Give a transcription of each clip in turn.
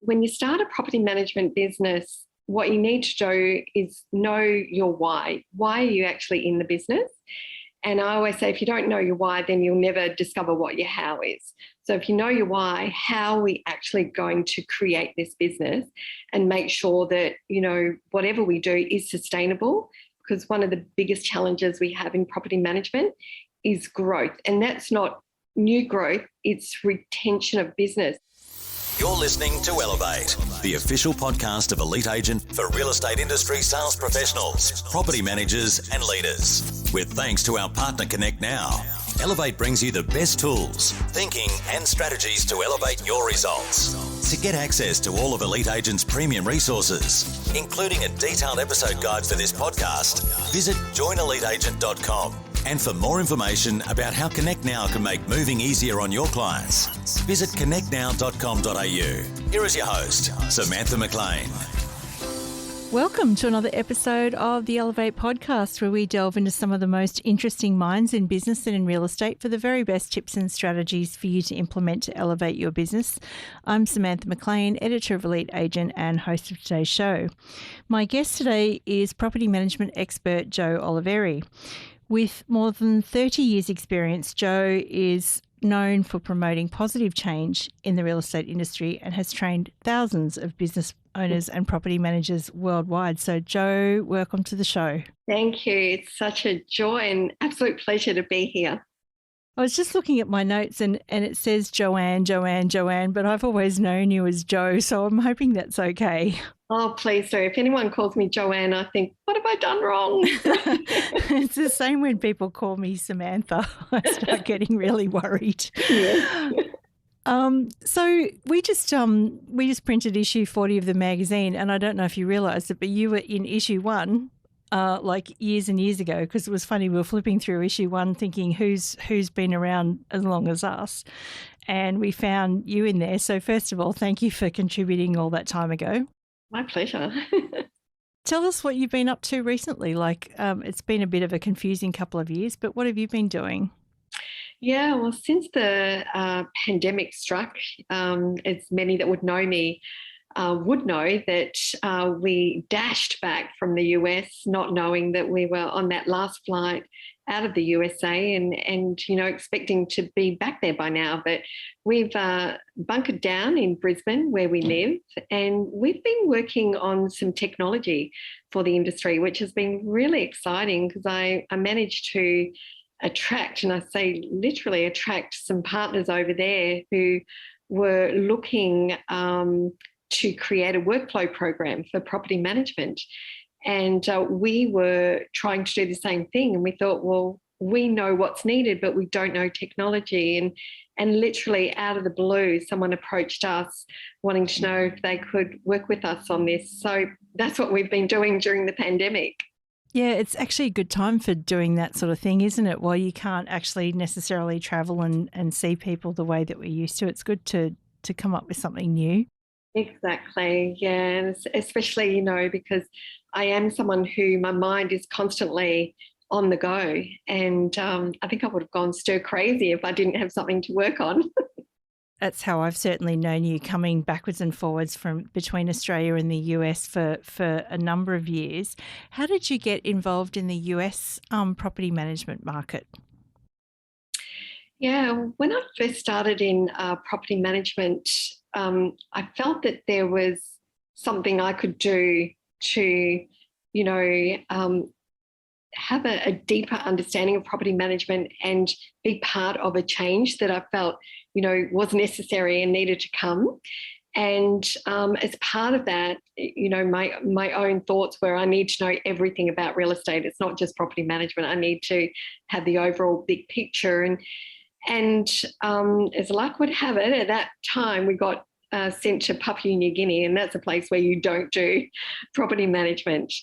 when you start a property management business, what you need to do is know your why. Why are you actually in the business? And I always say, if you don't know your why, then you'll never discover what your how is. So if you know your why, how are we actually going to create this business and make sure that, whatever we do is sustainable? Because one of the biggest challenges we have in property management is growth. And that's not new growth, it's retention of business. You're listening to Elevate, the official podcast of Elite Agent for real estate industry sales professionals, property managers and leaders. With thanks to our partner Connect Now, Elevate brings you the best tools, thinking and strategies to elevate your results. To get access to all of Elite Agent's premium resources, including a detailed episode guide for this podcast, visit joineliteagent.com. And for more information about how Connect Now can make moving easier on your clients, visit connectnow.com.au. Here is your host, Samantha McLean. Welcome to another episode of the Elevate podcast, where we delve into some of the most interesting minds in business and in real estate for the very best tips and strategies for you to implement to elevate your business. I'm Samantha McLean, editor of Elite Agent and host of today's show. My guest today is property management expert Jo Oliveri. With more than 30 years' experience, Jo is known for promoting positive change in the real estate industry and has trained thousands of business owners and property managers worldwide. So, Jo, welcome to the show. Thank you. It's such a joy and absolute pleasure to be here. I was just looking at my notes and it says Joanne, but I've always known you as Jo, so I'm hoping that's okay. Oh, please do. If anyone calls me Joanne, I think, what have I done wrong? It's the same when people call me Samantha. I start getting really worried. Yeah. So we just printed issue 40 of the magazine, and I don't know if you realised it, but you were in issue 1 like years and years ago, because it was funny. We were flipping through issue 1 thinking who's been around as long as us, and we found you in there. So first of all, thank you for contributing all that time ago. My pleasure. Tell us what you've been up to recently. It's been a bit of a confusing couple of years, but what have you been doing? Yeah, well, since the pandemic struck, as many that would know me would know, that we dashed back from the US, not knowing that we were on that last flight out of the USA and expecting to be back there by now. But we've bunkered down in Brisbane where we live, and we've been working on some technology for the industry, which has been really exciting because I managed to attract, and I say literally attract, some partners over there who were looking to create a workflow program for property management. And we were trying to do the same thing. And we thought, well, we know what's needed, but we don't know technology. And literally out of the blue, someone approached us wanting to know if they could work with us on this. So that's what we've been doing during the pandemic. Yeah, it's actually a good time for doing that sort of thing, isn't it? While you can't actually necessarily travel and see people the way that we're used to, it's good to come up with something new. Exactly, yeah, and especially, because I am someone who my mind is constantly on the go, and I think I would have gone stir crazy if I didn't have something to work on. That's how I've certainly known you, coming backwards and forwards from between Australia and the US for a number of years. How did you get involved in the US property management market? Yeah, when I first started in property management, I felt that there was something I could do to, have a deeper understanding of property management and be part of a change that I felt, was necessary and needed to come. And as part of that, my own thoughts were, I need to know everything about real estate. It's not just property management. I need to have the overall big picture. And as luck would have it, at that time we got sent to Papua New Guinea, and that's a place where you don't do property management.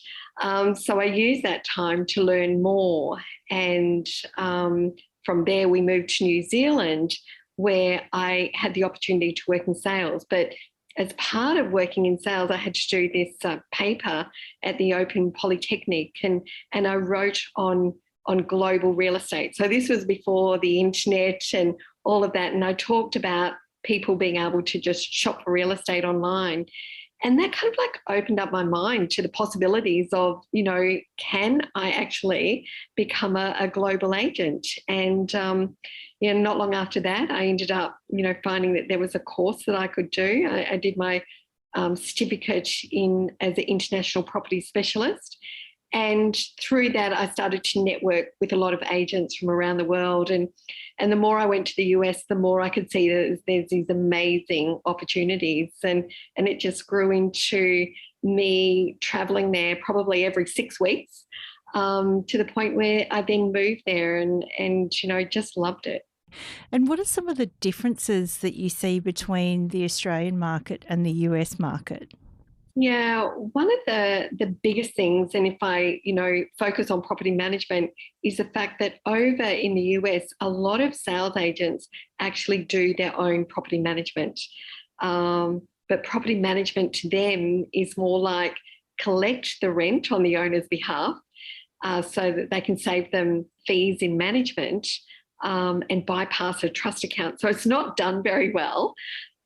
So I used that time to learn more. And from there we moved to New Zealand, where I had the opportunity to work in sales. But as part of working in sales, I had to do this paper at the Open Polytechnic, and I wrote on global real estate. So this was before the internet and all of that. And I talked about people being able to just shop for real estate online. And that kind of like opened up my mind to the possibilities of, can I actually become a global agent? And, not long after that, I ended up, finding that there was a course that I could do. I did my certificate as an international property specialist. And through that, I started to network with a lot of agents from around the world. And the more I went to the US, the more I could see that there's these amazing opportunities. And it just grew into me traveling there probably every 6 weeks, to the point where I then moved there and just loved it. And what are some of the differences that you see between the Australian market and the US market? Yeah, one of the biggest things, and if I, focus on property management, is the fact that over in the US, a lot of sales agents actually do their own property management. But property management to them is more like collect the rent on the owner's behalf, so that they can save them fees in management, and bypass a trust account. So it's not done very well.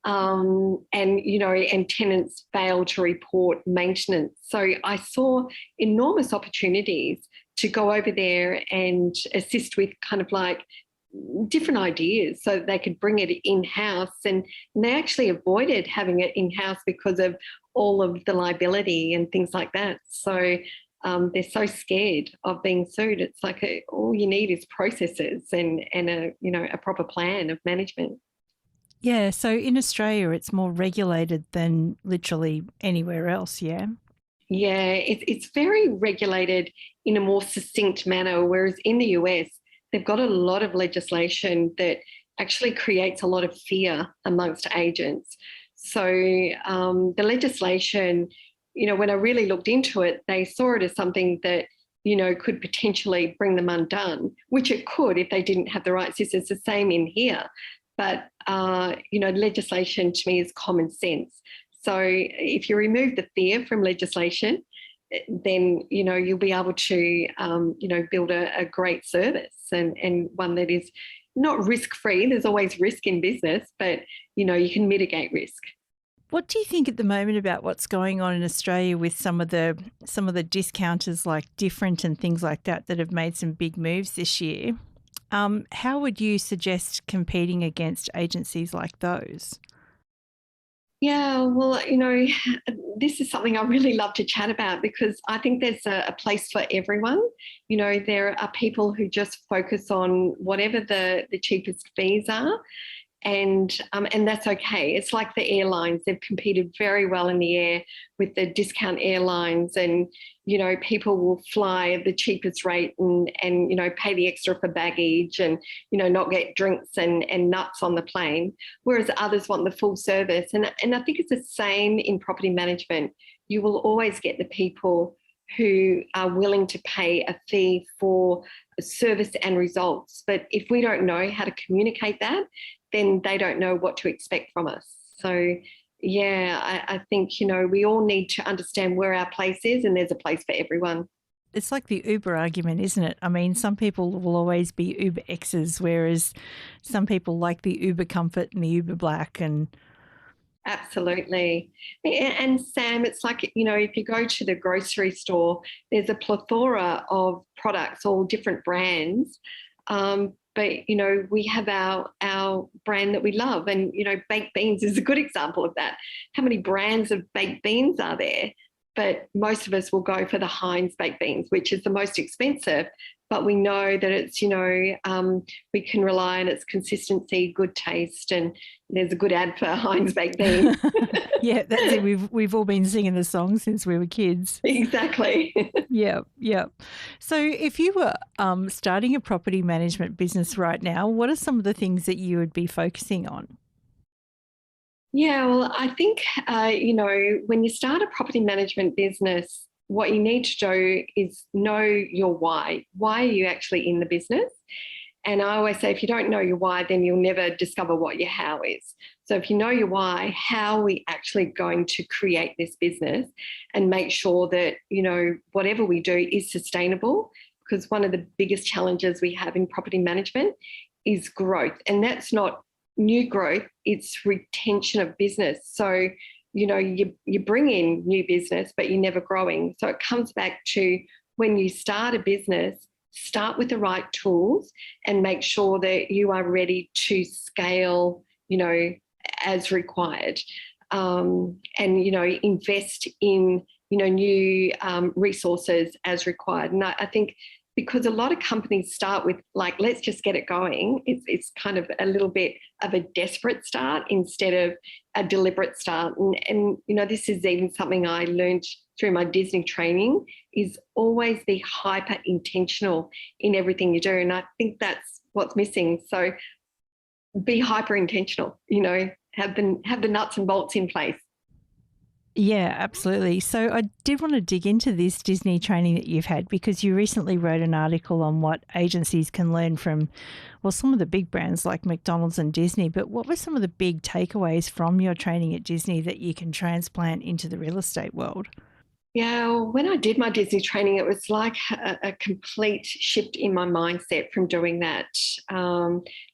And tenants fail to report maintenance. So I saw enormous opportunities to go over there and assist with kind of like different ideas so that they could bring it in-house. And they actually avoided having it in-house because of all of the liability and things like that. So they're so scared of being sued. It's like all you need is processes and a proper plan of management. Yeah, so in Australia, it's more regulated than literally anywhere else, yeah? Yeah, it's very regulated in a more succinct manner, whereas in the US, they've got a lot of legislation that actually creates a lot of fear amongst agents. So the legislation, when I really looked into it, they saw it as something that, could potentially bring them undone, which it could if they didn't have the right systems. It's the same in here. But, legislation to me is common sense. So if you remove the fear from legislation, then, you'll be able to, build a great service and one that is not risk-free. There's always risk in business, but, you can mitigate risk. What do you think at the moment about what's going on in Australia with some of the discounters like Different and things like that have made some big moves this year? How would you suggest competing against agencies like those? Yeah, well, this is something I really love to chat about because I think there's a place for everyone. There are people who just focus on whatever the cheapest fees are. And that's okay. It's like the airlines. They've competed very well in the air with the discount airlines and, people will fly at the cheapest rate and pay the extra for baggage and, not get drinks and nuts on the plane, whereas others want the full service. And I think it's the same in property management. You will always get the people who are willing to pay a fee for service and results. But if we don't know how to communicate that, then they don't know what to expect from us. So, yeah, I think, we all need to understand where our place is and there's a place for everyone. It's like the Uber argument, isn't it? I mean, some people will always be Uber X's, whereas some people like the Uber Comfort and the Uber Black and... Absolutely. And Sam, it's like, if you go to the grocery store, there's a plethora of products, all different brands. But, we have our brand that we love. And, baked beans is a good example of that. How many brands of baked beans are there? But most of us will go for the Heinz baked beans, which is the most expensive. But we know that it's, we can rely on its consistency, good taste, and there's a good ad for Heinz baked beans. Yeah, that's it. We've all been singing the song since we were kids. Exactly. Yeah. So if you were starting a property management business right now, what are some of the things that you would be focusing on? Yeah, well, I think, when you start a property management business, what you need to do is know your why. Why are you actually in the business? And I always say, if you don't know your why, then you'll never discover what your how is. So if you know your why, how are we actually going to create this business and make sure that, whatever we do is sustainable? Because one of the biggest challenges we have in property management is growth. And that's not new growth, it's retention of business. So, you bring in new business, but you're never growing. So it comes back to, when you start a business, start with the right tools and make sure that you are ready to scale, as required. And, invest in, new resources as required. And I think, because a lot of companies start with, like, let's just get it going. It's kind of a little bit of a desperate start instead of a deliberate start. And this is even something I learned through my Disney training, is always be hyper intentional in everything you do. And I think that's what's missing. So be hyper intentional, have the nuts and bolts in place. Yeah, absolutely. So I did want to dig into this Disney training that you've had, because you recently wrote an article on what agencies can learn from, well, some of the big brands like McDonald's and Disney. But what were some of the big takeaways from your training at Disney that you can transplant into the real estate world? Yeah, well, when I did my Disney training, it was like a complete shift in my mindset from doing that,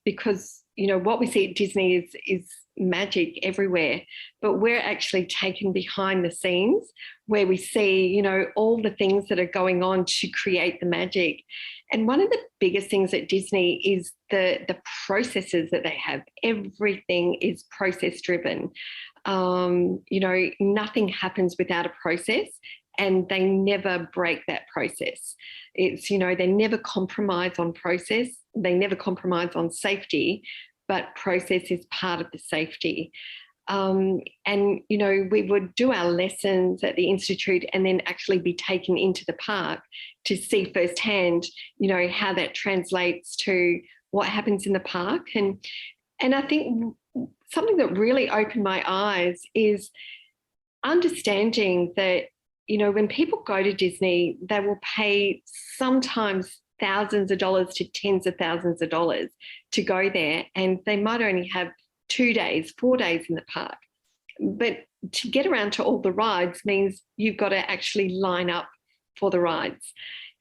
because what we see at Disney is magic everywhere, but we're actually taken behind the scenes, where we see all the things that are going on to create the magic. And one of the biggest things at Disney is the processes that they have. Everything is process driven. Nothing happens without a process, and they never break that process. It's, they never compromise on process. They never compromise on safety, but process is part of the safety. And, we would do our lessons at the Institute and then actually be taken into the park to see firsthand, how that translates to what happens in the park. And I think something that really opened my eyes is understanding that, when people go to Disney, they will pay sometimes thousands of dollars to tens of thousands of dollars to go there, and they might only have 2 days, 4 days in the park. But to get around to all the rides means you've got to actually line up for the rides.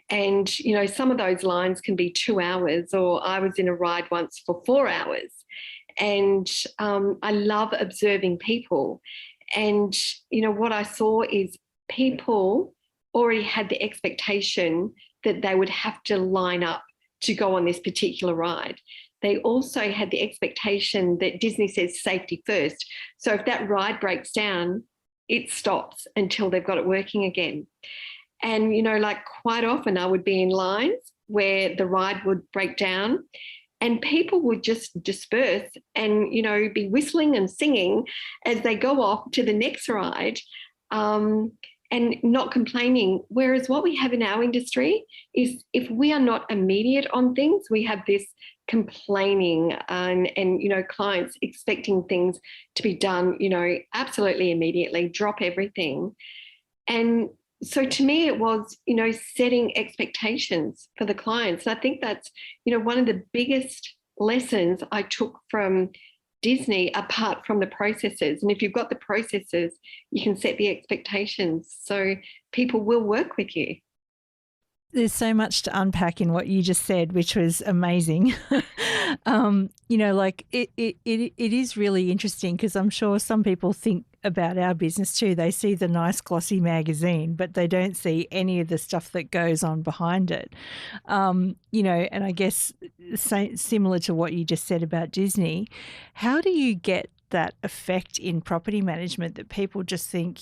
And, some of those lines can be 2 hours, or I was in a ride once for 4 hours. And I love observing people. And, what I saw is people already had the expectation that they would have to line up to go on this particular ride. They also had the expectation that Disney says safety first. So if that ride breaks down, it stops until they've got it working again. And, quite often I would be in lines where the ride would break down and people would just disperse and, be whistling and singing as they go off to the next ride. And not complaining. Whereas what we have in our industry is, if we are not immediate on things, we have this complaining and clients expecting things to be done, absolutely immediately, drop everything. And so to me, it was, setting expectations for the clients. And I think that's, one of the biggest lessons I took from Disney, apart from the processes. And if you've got the processes, you can set the expectations, so people will work with you. There's so much to unpack in what you just said, which was amazing. It is really interesting, because I'm sure some people think about our business too. They see the nice glossy magazine, but they don't see any of the stuff that goes on behind it. And I guess similar to what you just said about Disney, how do you get that effect in property management that people just think,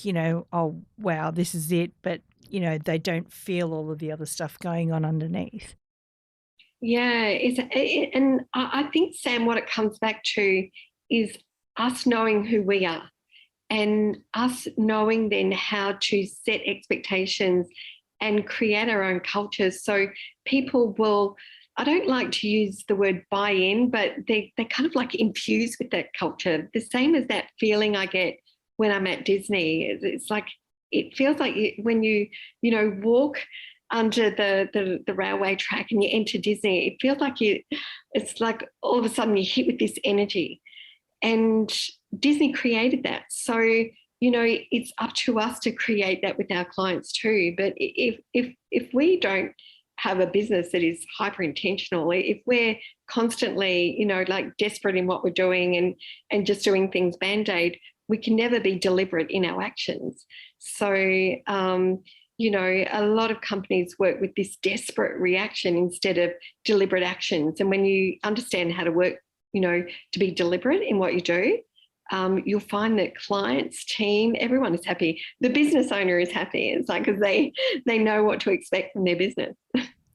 oh, wow, this is it, but they don't feel all of the other stuff going on underneath? Yeah, and I think, Sam, what it comes back to is us knowing who we are, and us knowing then how to set expectations and create our own cultures. So people will, I don't like to use the word buy in, but they kind of like infuse with that culture. The same as that feeling I get when I'm at Disney. It's like, it feels like when you walk under the railway track and you enter Disney, it feels like it's like all of a sudden you're hit with this energy. And Disney created that. So, it's up to us to create that with our clients too. But if we don't have a business that is hyper intentional. If we're constantly, like desperate in what we're doing and just doing things band-aid, we can never be deliberate in our actions. So, a lot of companies work with this desperate reaction instead of deliberate actions. And when you understand how to work, to be deliberate in what you do, you'll find that clients, team, everyone is happy. The business owner is happy. It's like, because they know what to expect from their business.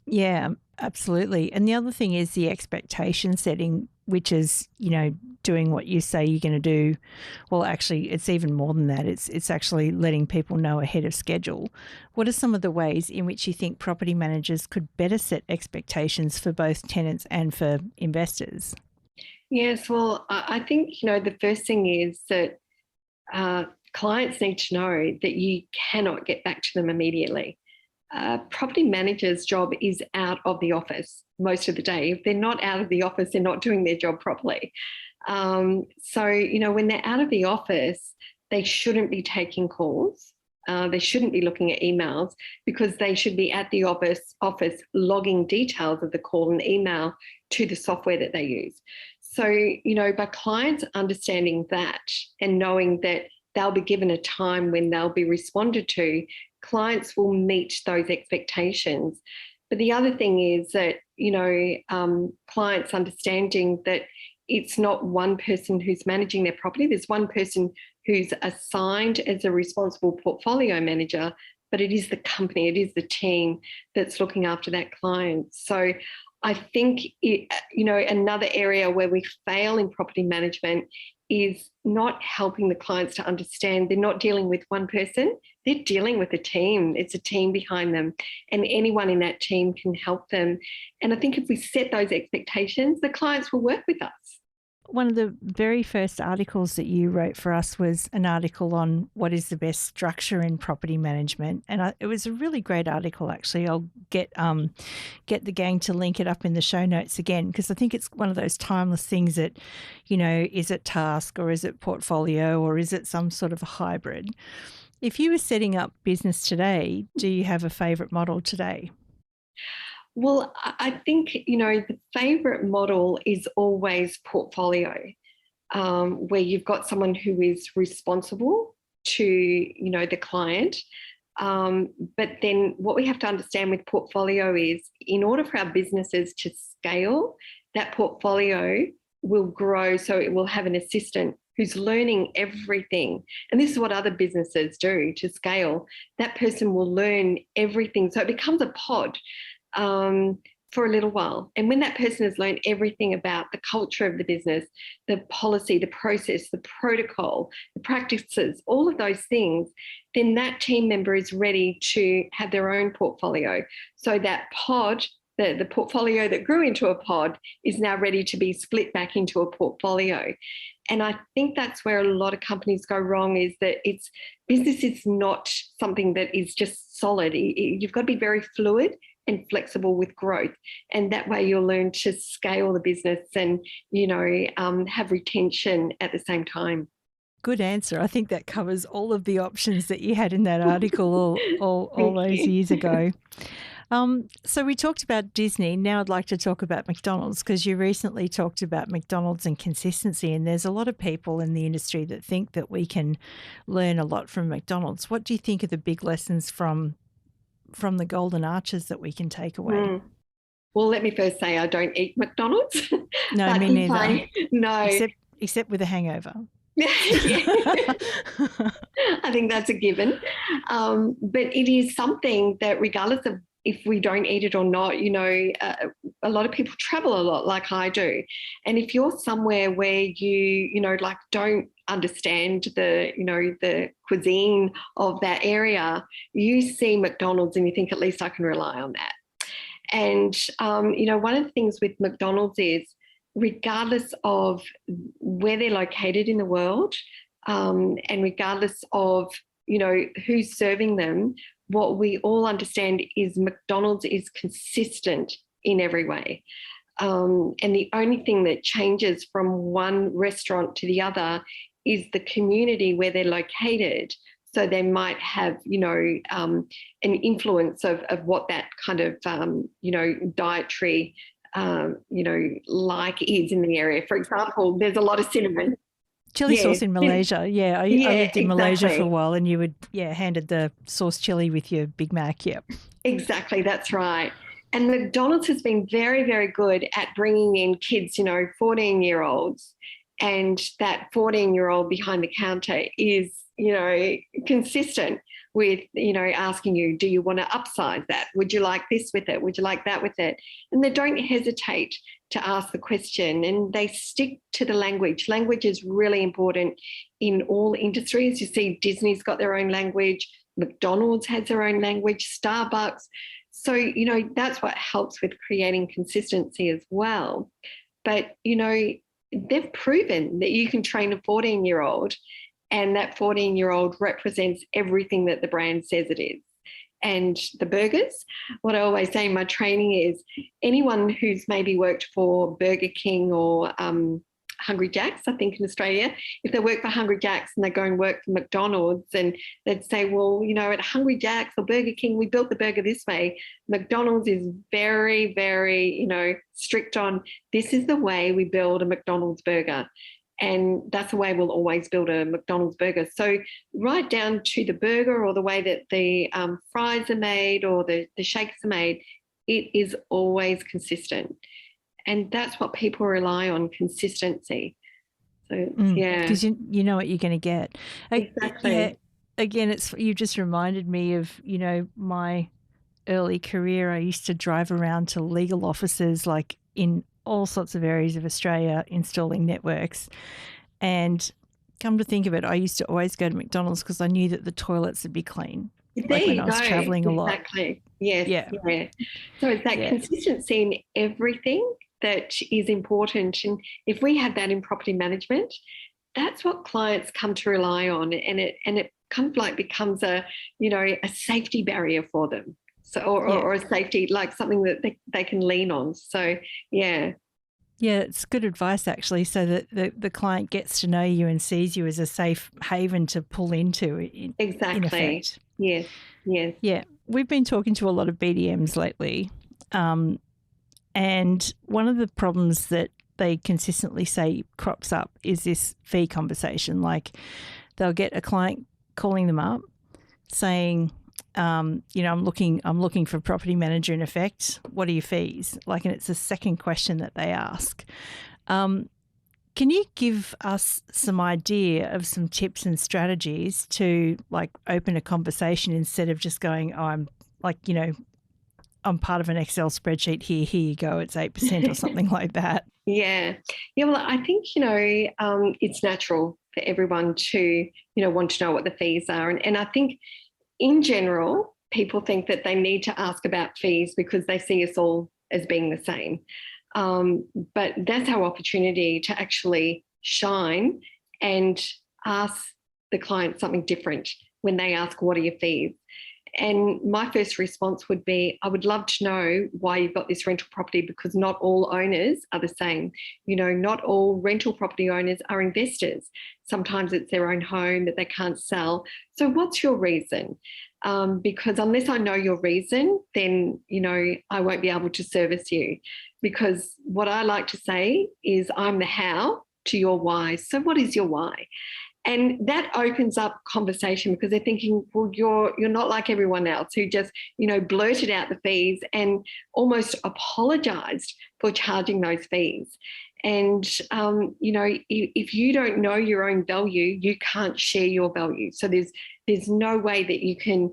Yeah, absolutely. And the other thing is the expectation setting, which is, doing what you say you're going to do. Well, actually, it's even more than that. It's actually letting people know ahead of schedule. What are some of the ways in which you think property managers could better set expectations for both tenants and for investors? Yes, well, I think, the first thing is that clients need to know that you cannot get back to them immediately. Property manager's job is out of the office most of the day. If they're not out of the office, they're not doing their job properly. So, when they're out of the office, they shouldn't be taking calls. They shouldn't be looking at emails, because they should be at the office logging details of the call and email to the software that they use. So, by clients understanding that and knowing that they'll be given a time when they'll be responded to, clients will meet those expectations. But the other thing is that, clients understanding that it's not one person who's managing their property. There's one person who's assigned as a responsible portfolio manager, but it is the company, it is the team that's looking after that client. So I think, another area where we fail in property management is not helping the clients to understand they're not dealing with one person, they're dealing with a team. It's a team behind them, and anyone in that team can help them. And I think if we set those expectations, the clients will work with us. One of the very first articles that you wrote for us was an article on what is the best structure in property management. And it was a really great article, actually. I'll get the gang to link it up in the show notes again, because I think it's one of those timeless things that, is it task or is it portfolio or is it some sort of a hybrid? If you were setting up business today, do you have a favourite model today? Well, I think, the favourite model is always portfolio, where you've got someone who is responsible to, the client. But then what we have to understand with portfolio is, in order for our businesses to scale, that portfolio will grow, so it will have an assistant who's learning everything. And this is what other businesses do to scale. That person will learn everything. So it becomes a pod. For a little while. And when that person has learned everything about the culture of the business, the policy, the process, the protocol, the practices, all of those things, then that team member is ready to have their own portfolio. So that pod, the portfolio that grew into a pod, is now ready to be split back into a portfolio. And I think that's where a lot of companies go wrong, is that business is not something that is just solid. You've got to be very fluid and flexible with growth. And that way you'll learn to scale the business and, have retention at the same time. Good answer. I think that covers all of the options that you had in that article all those years ago. So we talked about Disney. Now I'd like to talk about McDonald's, because you recently talked about McDonald's and consistency, and there's a lot of people in the industry that think that we can learn a lot from McDonald's. What do you think are the big lessons from the golden arches that we can take away? Well, let me first say I don't eat McDonald's. No, me neither. No. Except with a hangover. I think that's a given. But it is something that, regardless of if we don't eat it or not, a lot of people travel a lot, like I do. And if you're somewhere where you don't understand the cuisine of that area, you see McDonald's and you think, at least I can rely on that. And, one of the things with McDonald's is, regardless of where they're located in the world, and regardless of, who's serving them, what we all understand is McDonald's is consistent in every way. And the only thing that changes from one restaurant to the other is the community where they're located. So they might have, an influence of what that kind of, dietary, like is in the area. For example, there's a lot of cinnamon. Chili sauce in Malaysia. Yeah, I lived in Malaysia for a exactly. while, and you would, handed the sauce chili with your Big Mac. Yep. Exactly, that's right. And McDonald's has been very, very good at bringing in kids, 14-year-olds, and that 14-year-old behind the counter is, consistent with, asking you, do you want to upsize that? Would you like this with it? Would you like that with it? And they don't hesitate to ask the question, and they stick to the language. Language is really important in all industries. You see, Disney's got their own language, McDonald's has their own language, Starbucks. So, that's what helps with creating consistency as well. But, they've proven that you can train a 14-year-old, and that 14-year-old represents everything that the brand says it is. And the burgers, what I always say in my training is anyone who's maybe worked for Burger King or Hungry Jack's, I think in Australia, if they work for Hungry Jack's and they go and work for McDonald's, and they'd say, well, at Hungry Jack's or Burger King, we built the burger this way. McDonald's is very, very, strict on this is the way we build a McDonald's burger. And that's the way we'll always build a McDonald's burger. So right down to the burger or the way that the fries are made or the shakes are made, it is always consistent. And that's what people rely on, consistency. So, yeah. Because you know what you're going to get. Exactly. Yeah, again, you just reminded me of, my early career. I used to drive around to legal offices like in all sorts of areas of Australia installing networks. And come to think of it, I used to always go to McDonald's because I knew that the toilets would be clean. There when I was travelling a lot. Exactly. Yes. Yeah. So it's that consistency in everything that is important. And if we have that in property management, that's what clients come to rely on. And it kind of like becomes a safety barrier for them. So, or a safety, like something that they can lean on. So, yeah. Yeah, it's good advice, actually, so that the client gets to know you and sees you as a safe haven to pull into. Exactly. In effect. Yes. Yeah. We've been talking to a lot of BDMs lately, and one of the problems that they consistently say crops up is this fee conversation. Like they'll get a client calling them up saying, I'm looking for a property manager in effect. What are your fees? And it's the second question that they ask. Can you give us some idea of some tips and strategies to open a conversation instead of just going, I'm part of an Excel spreadsheet here you go, it's 8% or something like that? Yeah. Well, I think, it's natural for everyone to, want to know what the fees are. And I think in general, people think that they need to ask about fees because they see us all as being the same. But that's our opportunity to actually shine and ask the client something different when they ask, what are your fees? And my first response would be, I would love to know why you've got this rental property, because not all owners are the same. Not all rental property owners are investors. Sometimes it's their own home that they can't sell. So what's your reason? Because unless I know your reason, then, I won't be able to service you. Because what I like to say is I'm the how to your why. So what is your why? And that opens up conversation because they're thinking, well, you're not like everyone else who just, blurted out the fees and almost apologised for charging those fees. And, if you don't know your own value, you can't share your value. So there's no way that you can,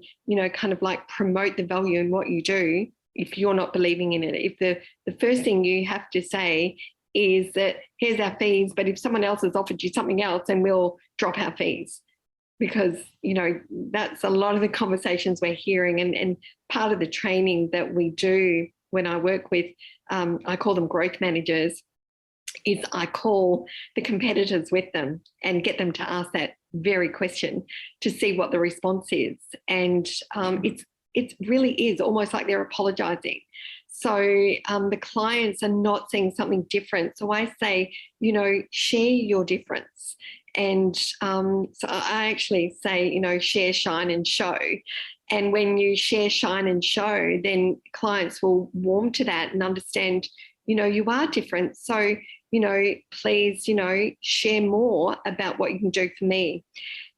kind of promote the value in what you do if you're not believing in it. If the first thing you have to say is that here's our fees, but if someone else has offered you something else, then we'll drop our fees, because that's a lot of the conversations we're hearing. And part of the training that we do when I work with, I call them growth managers, is I call the competitors with them and get them to ask that very question to see what the response is. And it really is almost like they're apologising. So the clients are not seeing something different. So I say, share your difference And so I actually say, share, shine and show. And when you share, shine and show, then clients will warm to that and understand, you are different. So, please, share more about what you can do for me.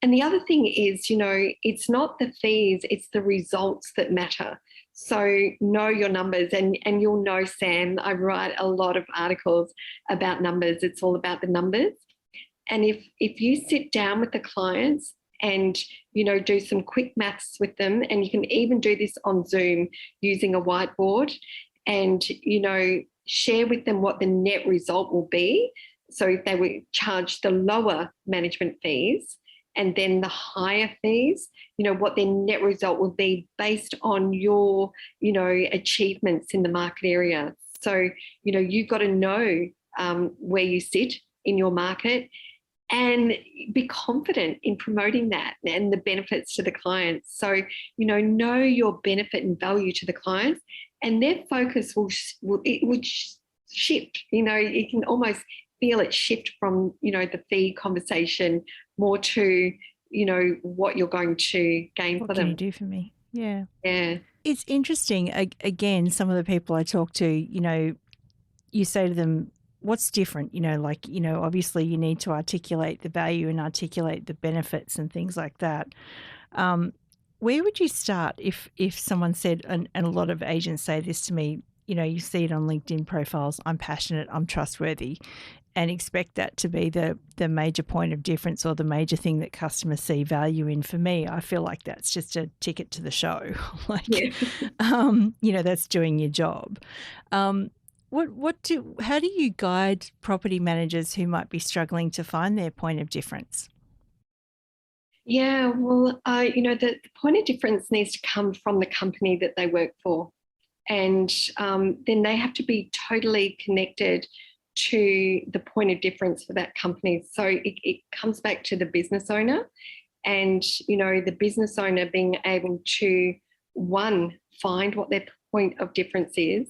And the other thing is, it's not the fees, it's the results that matter. So know your numbers, and you'll know, Sam, I write a lot of articles about numbers. It's all about the numbers. And if you sit down with the clients and, do some quick maths with them, and you can even do this on Zoom using a whiteboard, and, share with them what the net result will be. So if they would charge the lower management fees and then the higher fees, what their net result will be based on your, achievements in the market area. So, you've got to know where you sit in your market and be confident in promoting that and the benefits to the clients. So, know your benefit and value to the clients, and their focus will shift. You can almost feel it shift from, the fee conversation more to, what you're going to gain for them. What can you do for me? Yeah. Yeah. It's interesting. Again, some of the people I talk to, you say to them, what's different? Obviously you need to articulate the value and articulate the benefits and things like that. Where would you start if someone said, and a lot of agents say this to me, you see it on LinkedIn profiles, I'm passionate, I'm trustworthy, and expect that to be the major point of difference or the major thing that customers see value in. For me, I feel like that's just a ticket to the show. That's doing your job. How do you guide property managers who might be struggling to find their point of difference? Yeah, well, the point of difference needs to come from the company that they work for. And then they have to be totally connected to the point of difference for that company. So it comes back to the business owner, and, the business owner being able to, one, find what their point of difference is.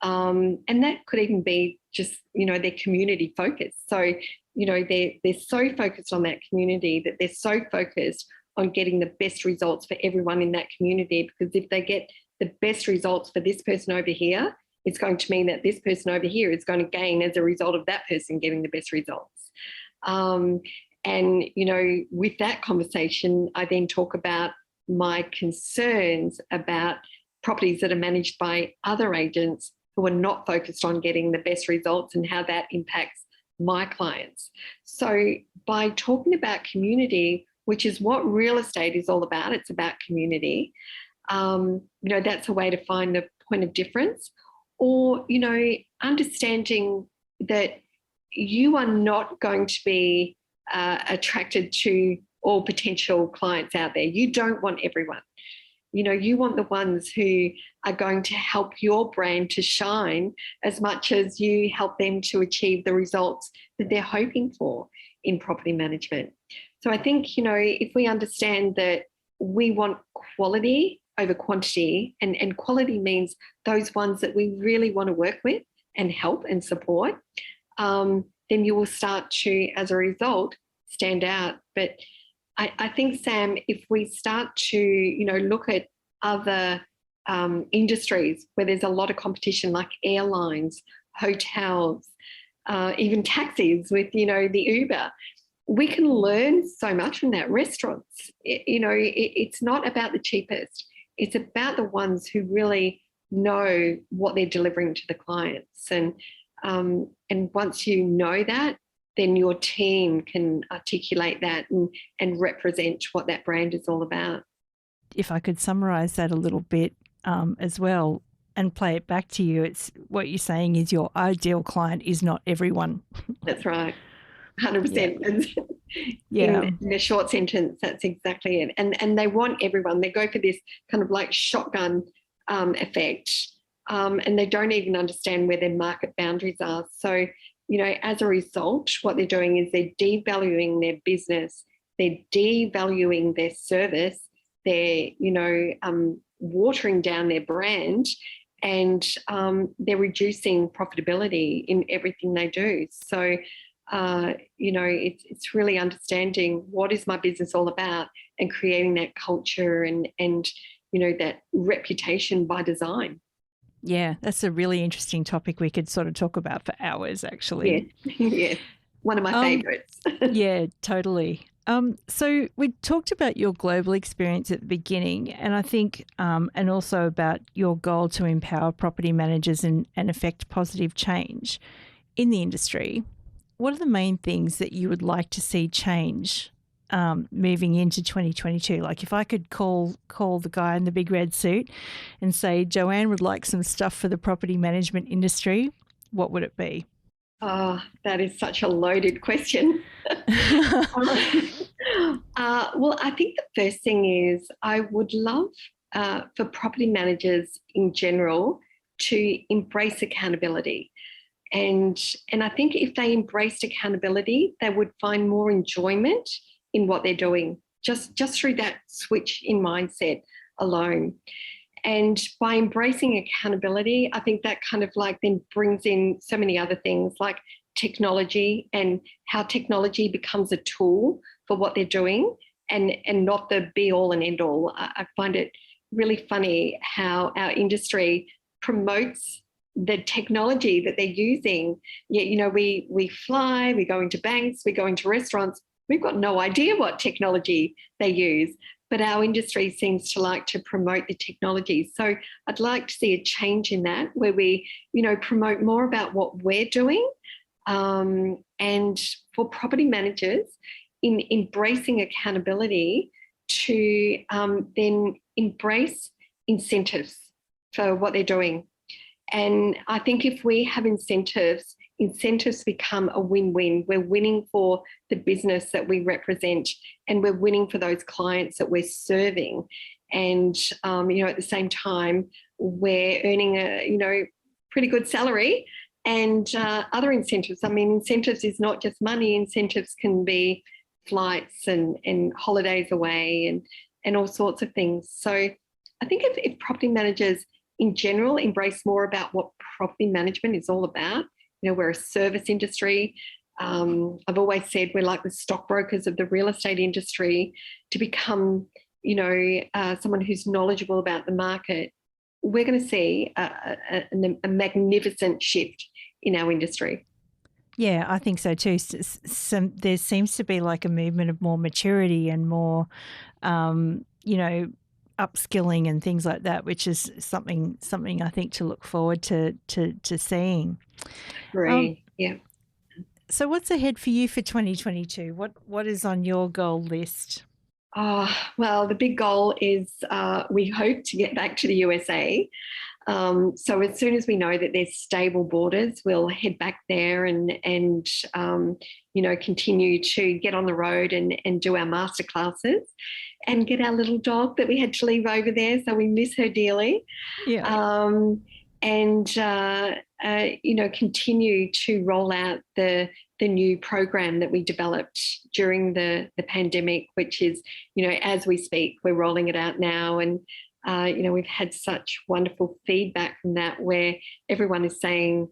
And that could even be just, their community focus. So, they're so focused on that community that they're so focused on getting the best results for everyone in that community, because if they get the best results for this person over here, it's going to mean that this person over here is going to gain as a result of that person getting the best results. And, with that conversation, I then talk about my concerns about properties that are managed by other agents who are not focused on getting the best results and how that impacts my clients. So by talking about community, which is what real estate is all about, it's about community, that's a way to find the point of difference. Or, understanding that you are not going to be attracted to all potential clients out there. You don't want everyone. You want the ones who are going to help your brand to shine as much as you help them to achieve the results that they're hoping for in property management. So I think, if we understand that we want quality over quantity, and quality means those ones that we really want to work with and help and support, then you will start to, as a result, stand out. But I think, Sam, if we start to, look at other industries where there's a lot of competition, like airlines, hotels, even taxis with, the Uber, we can learn so much from that. Restaurants, it's not about the cheapest. It's about the ones who really know what they're delivering to the clients. And once you know that, then your team can articulate that and represent what that brand is all about. If I could summarise that a little bit as well and play it back to you, it's what you're saying is your ideal client is not everyone. That's right. 100%. Yeah. In a short sentence, that's exactly it. And they want everyone. They go for this kind of like shotgun effect, and they don't even understand where their market boundaries are. So, as a result, what they're doing is they're devaluing their business, they're devaluing their service, they're, watering down their brand, and they're reducing profitability in everything they do. So it's really understanding what is my business all about and creating that culture and that reputation by design. Yeah, that's a really interesting topic we could sort of talk about for hours, actually. Yeah, yeah, one of my favourites. Yeah, totally. So we talked about your global experience at the beginning, and I think, and also about your goal to empower property managers and affect positive change in the industry. What are the main things that you would like to see change moving into 2022? Like, if I could call the guy in the big red suit and say, Joanne would like some stuff for the property management industry, what would it be? Oh, that is such a loaded question. Well, I think the first thing is I would love for property managers in general to embrace accountability. And I think if they embraced accountability, they would find more enjoyment in what they're doing, just through that switch in mindset alone. And by embracing accountability, I think that kind of like then brings in so many other things like technology and how technology becomes a tool for what they're doing and not the be all and end all. I find it really funny how our industry promotes the technology that they're using. Yet, we fly, we go into banks, we go into restaurants. We've got no idea what technology they use, but our industry seems to like to promote the technology. So I'd like to see a change in that where we, promote more about what we're doing. And for property managers, in embracing accountability to then embrace incentives for what they're doing. And I think if we have incentives become a win-win. We're winning for the business that we represent and we're winning for those clients that we're serving. And, at the same time, we're earning a, pretty good salary and other incentives. I mean, incentives is not just money. Incentives can be flights and holidays away and all sorts of things. So I think if property managers in general embrace more about what property management is all about, we're a service industry. I've always said we're like the stockbrokers of the real estate industry. To become, someone who's knowledgeable about the market, we're going to see a magnificent shift in our industry. Yeah, I think so too. There seems to be like a movement of more maturity and more, upskilling and things like that, which is something I think to look forward to seeing. Great. Yeah. So what's ahead for you for 2022? What is on your goal list? Well, the big goal is we hope to get back to the USA. So as soon as we know that there's stable borders, we'll head back there and continue to get on the road and do our masterclasses and get our little dog that we had to leave over there. So we miss her dearly. Yeah. Continue to roll out the new program that we developed during the pandemic, which is, as we speak, we're rolling it out now. And, we've had such wonderful feedback from that where everyone is saying,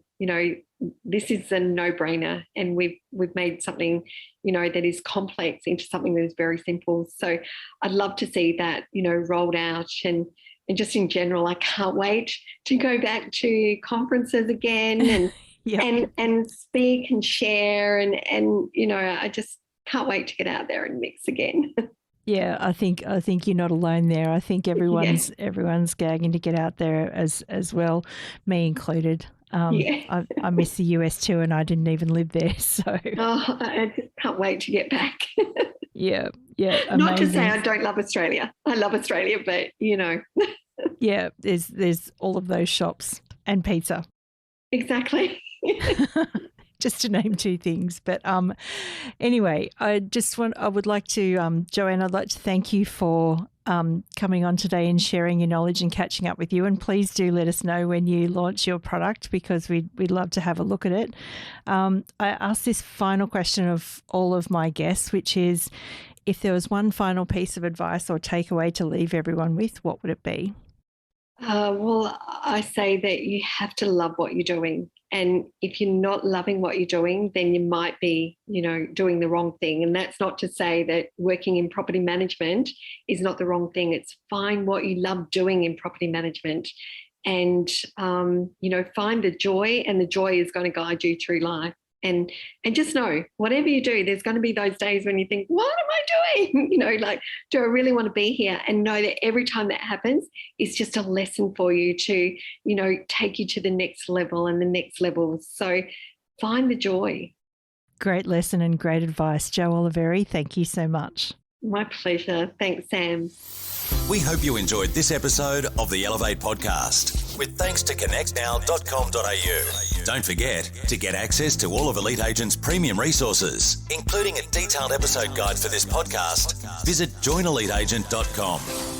this is a no-brainer and we've made something, that is complex into something that is very simple. So I'd love to see that, rolled out and just in general, I can't wait to go back to conferences again and yep. and speak and share and I just can't wait to get out there and mix again. Yeah, I think you're not alone there. I think everyone's gagging to get out there as well, me included. I miss the US too, and I didn't even live there. So I just can't wait to get back. Yeah, amazing. Not to say I don't love Australia. I love Australia, but Yeah, there's all of those shops and pizza. Exactly. Just to name two things. But anyway, I would like to, Joanne, I'd like to thank you for coming on today and sharing your knowledge and catching up with you. And please do let us know when you launch your product because we'd love to have a look at it. I asked this final question of all of my guests, which is, if there was one final piece of advice or takeaway to leave everyone with, what would it be? Well, I say that you have to love what you're doing And if you're not loving what you're doing, then you might be, doing the wrong thing. And that's not to say that working in property management is not the wrong thing. It's find what you love doing in property management and, find the joy, and the joy is going to guide you through life. And just know, whatever you do, there's going to be those days when you think, what am I doing? Do I really want to be here? And know that every time that happens, it's just a lesson for you to, take you to the next level and the next level. So find the joy. Great lesson and great advice, Jo Oliveri. Thank you so much. My pleasure. Thanks, Sam. We hope you enjoyed this episode of the Elevate podcast, with thanks to connectnow.com.au. Don't forget to get access to all of Elite Agent's premium resources, including a detailed episode guide for this podcast. Visit joineliteagent.com.